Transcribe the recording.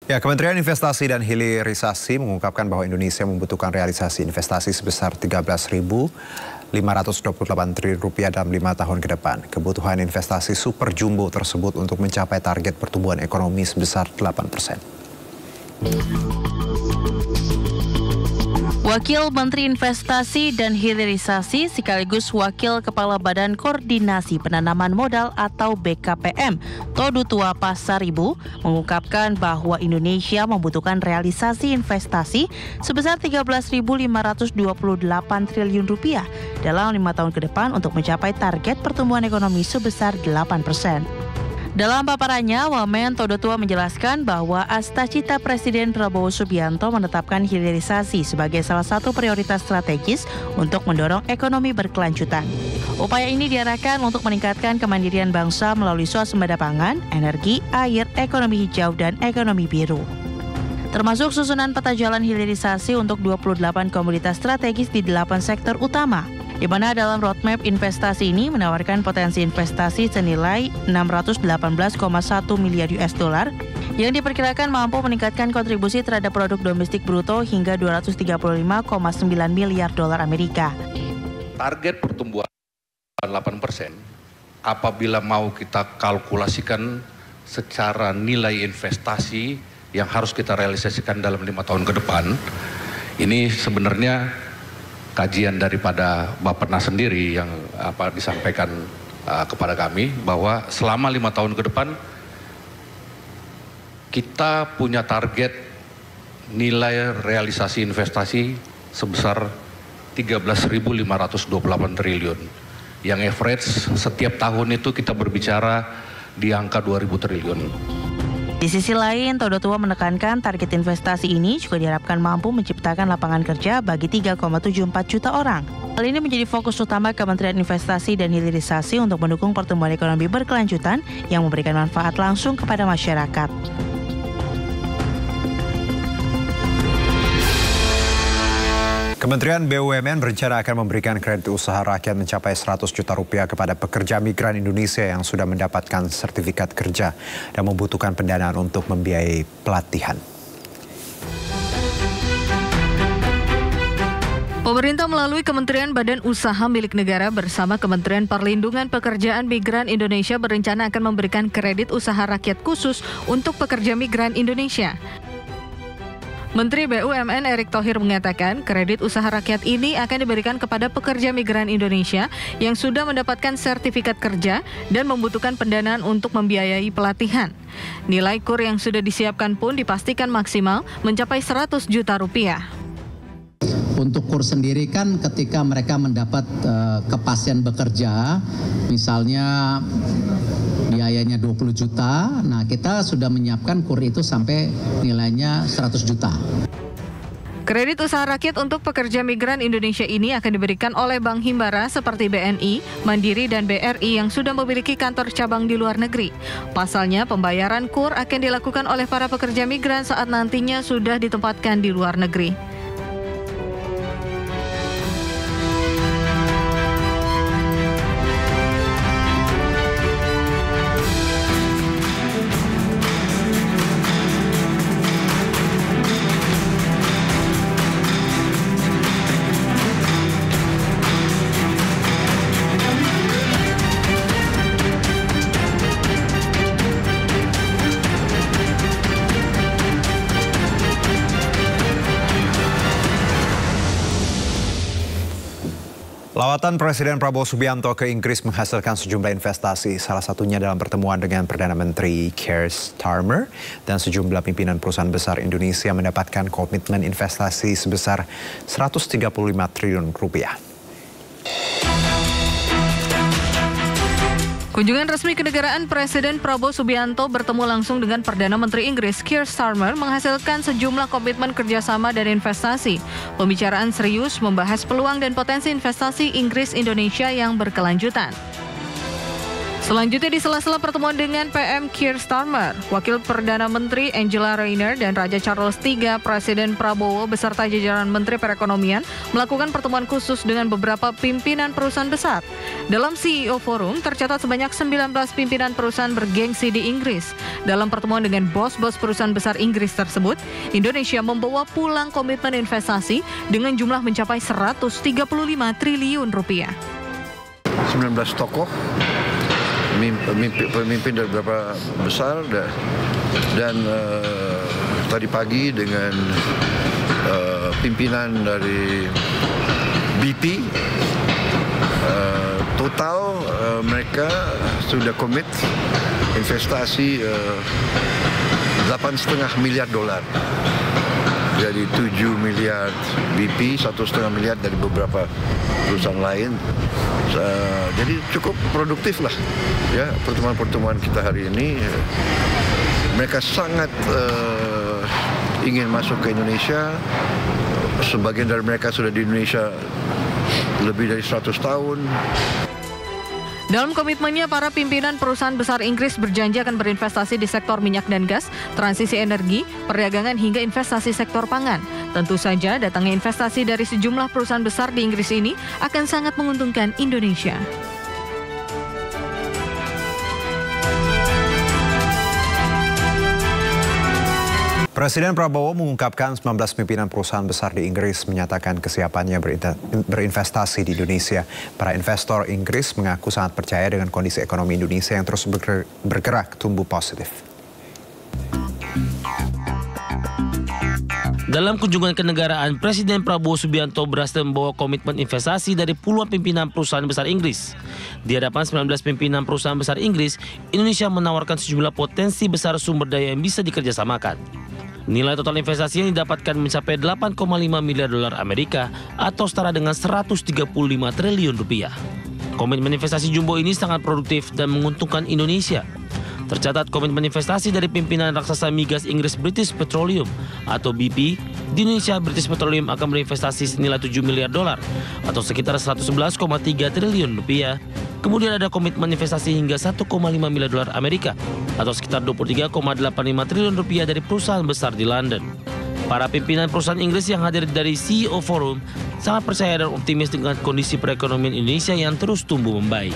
Ya, Kementerian Investasi dan Hilirisasi mengungkapkan bahwa Indonesia membutuhkan realisasi investasi sebesar 13.528 triliun rupiah dalam 5 tahun ke depan. Kebutuhan investasi super jumbo tersebut untuk mencapai target pertumbuhan ekonomi sebesar 8%. Wakil Menteri Investasi dan Hilirisasi sekaligus Wakil Kepala Badan Koordinasi Penanaman Modal atau BKPM, Todutua Pasaribu, mengungkapkan bahwa Indonesia membutuhkan realisasi investasi sebesar 13.528 triliun rupiah dalam 5 tahun ke depan untuk mencapai target pertumbuhan ekonomi sebesar 8%. Dalam paparannya, Wamen Todotua menjelaskan bahwa Astacita Presiden Prabowo Subianto menetapkan hilirisasi sebagai salah satu prioritas strategis untuk mendorong ekonomi berkelanjutan. Upaya ini diarahkan untuk meningkatkan kemandirian bangsa melalui swasembada pangan, energi, air, ekonomi hijau, dan ekonomi biru. Termasuk susunan peta jalan hilirisasi untuk 28 komoditas strategis di 8 sektor utama, di mana dalam roadmap investasi ini menawarkan potensi investasi senilai 618,1 miliar US dollar yang diperkirakan mampu meningkatkan kontribusi terhadap produk domestik bruto hingga 235,9 miliar dolar Amerika. Target pertumbuhan 8% apabila mau kita kalkulasikan secara nilai investasi yang harus kita realisasikan dalam 5 tahun ke depan, ini sebenarnya kajian daripada Bappenas sendiri yang disampaikan kepada kami bahwa selama 5 tahun ke depan kita punya target nilai realisasi investasi sebesar 13.528 triliun. Yang average setiap tahun itu kita berbicara di angka 2.000 triliun. Di sisi lain, Todotua menekankan target investasi ini juga diharapkan mampu menciptakan lapangan kerja bagi 3,74 juta orang. Hal ini menjadi fokus utama Kementerian Investasi dan Hilirisasi untuk mendukung pertumbuhan ekonomi berkelanjutan yang memberikan manfaat langsung kepada masyarakat. Kementerian BUMN berencana akan memberikan kredit usaha rakyat mencapai 100 juta rupiah kepada pekerja migran Indonesia yang sudah mendapatkan sertifikat kerja dan membutuhkan pendanaan untuk membiayai pelatihan. Pemerintah melalui Kementerian Badan Usaha Milik Negara bersama Kementerian Perlindungan Pekerjaan Migran Indonesia berencana akan memberikan kredit usaha rakyat khusus untuk pekerja migran Indonesia. Menteri BUMN Erick Thohir mengatakan kredit usaha rakyat ini akan diberikan kepada pekerja migran Indonesia yang sudah mendapatkan sertifikat kerja dan membutuhkan pendanaan untuk membiayai pelatihan. Nilai KUR yang sudah disiapkan pun dipastikan maksimal mencapai 100 juta rupiah. Untuk KUR sendiri kan ketika mereka mendapat kepastian bekerja, misalnya biayanya 20 juta, nah kita sudah menyiapkan KUR itu sampai nilainya 100 juta. Kredit usaha rakyat untuk pekerja migran Indonesia ini akan diberikan oleh Bank Himbara seperti BNI, Mandiri, dan BRI yang sudah memiliki kantor cabang di luar negeri. Pasalnya, pembayaran KUR akan dilakukan oleh para pekerja migran saat nantinya sudah ditempatkan di luar negeri. Lawatan Presiden Prabowo Subianto ke Inggris menghasilkan sejumlah investasi, salah satunya dalam pertemuan dengan Perdana Menteri Keir Starmer dan sejumlah pimpinan perusahaan besar Indonesia mendapatkan komitmen investasi sebesar 135 triliun rupiah. Kunjungan resmi kenegaraan Presiden Prabowo Subianto bertemu langsung dengan Perdana Menteri Inggris Keir Starmer menghasilkan sejumlah komitmen kerjasama dan investasi. Pembicaraan serius membahas peluang dan potensi investasi Inggris-Indonesia yang berkelanjutan. Selanjutnya di sela-sela pertemuan dengan PM Keir Starmer, Wakil Perdana Menteri Angela Rayner dan Raja Charles III, Presiden Prabowo beserta jajaran Menteri Perekonomian melakukan pertemuan khusus dengan beberapa pimpinan perusahaan besar. Dalam CEO Forum tercatat sebanyak 19 pimpinan perusahaan bergengsi di Inggris. Dalam pertemuan dengan bos-bos perusahaan besar Inggris tersebut, Indonesia membawa pulang komitmen investasi dengan jumlah mencapai 135 triliun rupiah. 19 tokoh pemimpin dari beberapa besar dan tadi pagi dengan pimpinan dari BP total mereka sudah komit investasi 8,5 miliar dolar. Jadi 7 miliar BP, 1,5 miliar dari beberapa perusahaan lain. Jadi cukup produktif lah ya pertemuan-pertemuan kita hari ini. Mereka sangat ingin masuk ke Indonesia. Sebagian dari mereka sudah di Indonesia lebih dari 100 tahun. Dalam komitmennya, para pimpinan perusahaan besar Inggris berjanji akan berinvestasi di sektor minyak dan gas, transisi energi, perdagangan hingga investasi sektor pangan. Tentu saja datangnya investasi dari sejumlah perusahaan besar di Inggris ini akan sangat menguntungkan Indonesia. Presiden Prabowo mengungkapkan 19 pimpinan perusahaan besar di Inggris menyatakan kesiapannya berinvestasi di Indonesia. Para investor Inggris mengaku sangat percaya dengan kondisi ekonomi Indonesia yang terus bergerak tumbuh positif. Dalam kunjungan kenegaraan, Presiden Prabowo Subianto berhasil membawa komitmen investasi dari puluhan pimpinan perusahaan besar Inggris. Di hadapan 19 pimpinan perusahaan besar Inggris, Indonesia menawarkan sejumlah potensi besar sumber daya yang bisa dikerjasamakan. Nilai total investasi yang didapatkan mencapai 8,5 miliar dolar Amerika atau setara dengan 135 triliun rupiah. Komitmen investasi jumbo ini sangat produktif dan menguntungkan Indonesia. Tercatat komitmen investasi dari pimpinan raksasa migas Inggris British Petroleum atau BP di Indonesia. British Petroleum akan berinvestasi senilai 7 miliar dolar atau sekitar 111,3 triliun rupiah. Kemudian ada komitmen investasi hingga 1,5 miliar dolar Amerika atau sekitar 23,85 triliun rupiah dari perusahaan besar di London. Para pimpinan perusahaan Inggris yang hadir dari CEO Forum sangat percaya dan optimis dengan kondisi perekonomian Indonesia yang terus tumbuh membaik.